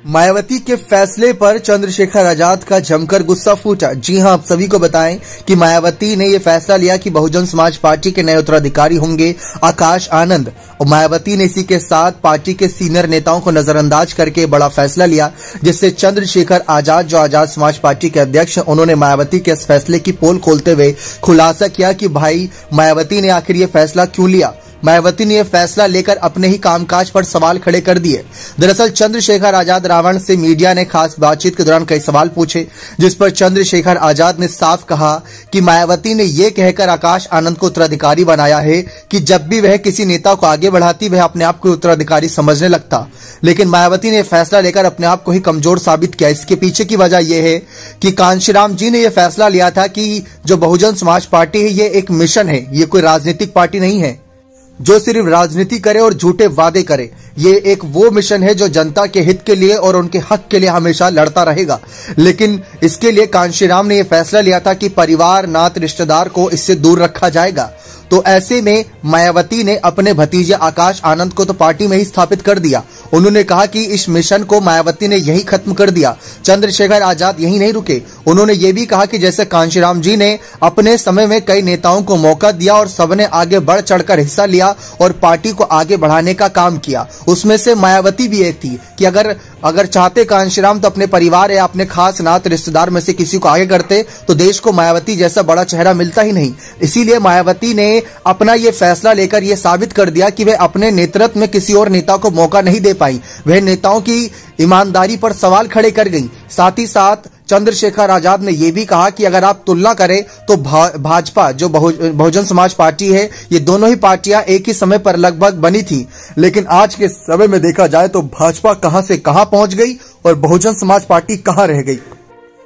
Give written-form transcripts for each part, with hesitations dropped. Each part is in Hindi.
मायावती के फैसले पर चंद्रशेखर आजाद का जमकर गुस्सा फूटा। जी हां, आप सभी को बताएं कि मायावती ने यह फैसला लिया कि बहुजन समाज पार्टी के नए उत्तराधिकारी होंगे आकाश आनंद, और मायावती ने इसी के साथ पार्टी के सीनियर नेताओं को नजरअंदाज करके बड़ा फैसला लिया, जिससे चंद्रशेखर आजाद जो आजाद समाज पार्टी के अध्यक्ष हैं, उन्होंने मायावती के इस फैसले की पोल खोलते हुए खुलासा किया कि भाई मायावती ने आखिर ये फैसला क्यों लिया। मायावती ने यह फैसला लेकर अपने ही कामकाज पर सवाल खड़े कर दिए। दरअसल चंद्रशेखर आजाद रावण से मीडिया ने खास बातचीत के दौरान कई सवाल पूछे, जिस पर चंद्रशेखर आजाद ने साफ कहा कि मायावती ने यह कहकर आकाश आनंद को उत्तराधिकारी बनाया है कि जब भी वह किसी नेता को आगे बढ़ाती वह अपने आप को उत्तराधिकारी समझने लगता। लेकिन मायावती ने फैसला लेकर अपने आप को ही कमजोर साबित किया। इसके पीछे की वजह यह है कि कांशीराम जी ने यह फैसला लिया था कि जो बहुजन समाज पार्टी है ये एक मिशन है, ये कोई राजनीतिक पार्टी नहीं है जो सिर्फ राजनीति करे और झूठे वादे करे। ये एक वो मिशन है जो जनता के हित के लिए और उनके हक के लिए हमेशा लड़ता रहेगा। लेकिन इसके लिए कांशीराम ने यह फैसला लिया था कि परिवार, नात, रिश्तेदार को इससे दूर रखा जाएगा। तो ऐसे में मायावती ने अपने भतीजे आकाश आनंद को तो पार्टी में ही स्थापित कर दिया। उन्होंने कहा कि इस मिशन को मायावती ने यही खत्म कर दिया। चंद्रशेखर आजाद यही नहीं रुके, उन्होंने ये भी कहा कि जैसे कांशीराम जी ने अपने समय में कई नेताओं को मौका दिया और सबने आगे बढ़ चढ़कर हिस्सा लिया और पार्टी को आगे बढ़ाने का काम किया, उसमें से मायावती भी एक थी कि अगर चाहते कांशीराम तो अपने परिवार या अपने खास नात रिश्तेदार में से किसी को आगे करते तो देश को मायावती जैसा बड़ा चेहरा मिलता ही नहीं। इसीलिए मायावती ने अपना ये फैसला लेकर यह साबित कर दिया कि वह अपने नेतृत्व में किसी और नेता को मौका नहीं दे पाई, वह नेताओं की ईमानदारी पर सवाल खड़े कर गई। साथ ही साथ चंद्रशेखर आजाद ने यह भी कहा कि अगर आप तुलना करें तो भाजपा जो बहुजन समाज पार्टी है, ये दोनों ही पार्टियां एक ही समय पर लगभग बनी थी, लेकिन आज के समय में देखा जाए तो भाजपा कहां से कहां पहुंच गई और बहुजन समाज पार्टी कहां रह गई।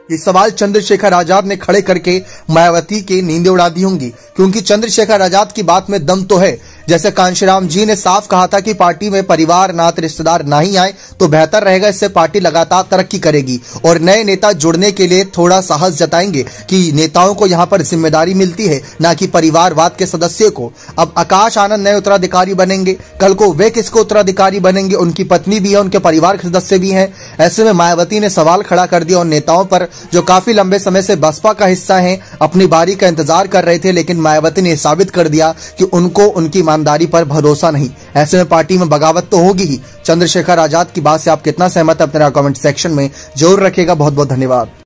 ये सवाल चंद्रशेखर आजाद ने खड़े करके मायावती की नींदें उड़ा दी होंगी, क्योंकि चंद्रशेखर आजाद की बात में दम तो है। जैसे कांशीराम जी ने साफ कहा था कि पार्टी में परिवार, नात, रिश्तेदार नहीं आए तो बेहतर रहेगा, इससे पार्टी लगातार तरक्की करेगी और नए नेता जुड़ने के लिए थोड़ा साहस जताएंगे कि नेताओं को यहां पर जिम्मेदारी मिलती है, ना कि परिवारवाद के सदस्य को। अब आकाश आनंद नए उत्तराधिकारी बनेंगे, कल को वे किसको उत्तराधिकारी बनेंगे, उनकी पत्नी भी है, उनके परिवार के सदस्य भी हैं। ऐसे में मायावती ने सवाल खड़ा कर दिया उन नेताओं पर जो काफी लंबे समय से बसपा का हिस्सा हैं, अपनी बारी का इंतजार कर रहे थे, लेकिन मायावती ने साबित कर दिया कि उनको उनकी ईमानदारी पर भरोसा नहीं। ऐसे में पार्टी में बगावत तो होगी ही। चंद्रशेखर आजाद की बात से आप कितना सहमत हैं अपने कमेंट सेक्शन में जरूर रखिएगा। बहुत बहुत धन्यवाद।